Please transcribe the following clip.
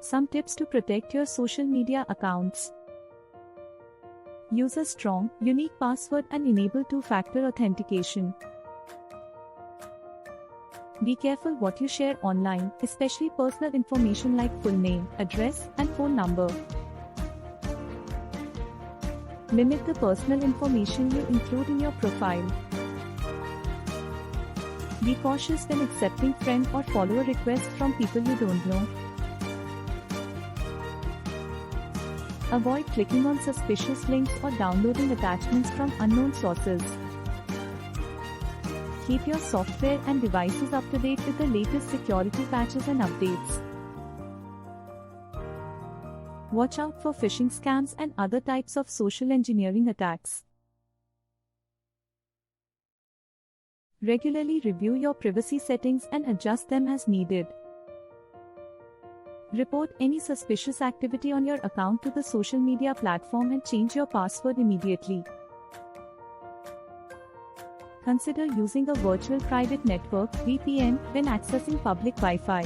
Some tips to protect your social media accounts. Use a strong, unique password and enable two-factor authentication. Be careful what you share online, especially personal information like full name, address, and phone number. Limit the personal information you include in your profile. Be cautious when accepting friend or follower requests from people you don't know. Avoid clicking on suspicious links or downloading attachments from unknown sources. Keep your software and devices up to date with the latest security patches and updates. Watch out for phishing scams and other types of social engineering attacks. Regularly review your privacy settings and adjust them as needed. Report any suspicious activity on your account to the social media platform and change your password immediately. Consider using a virtual private network (VPN) when accessing public Wi-Fi.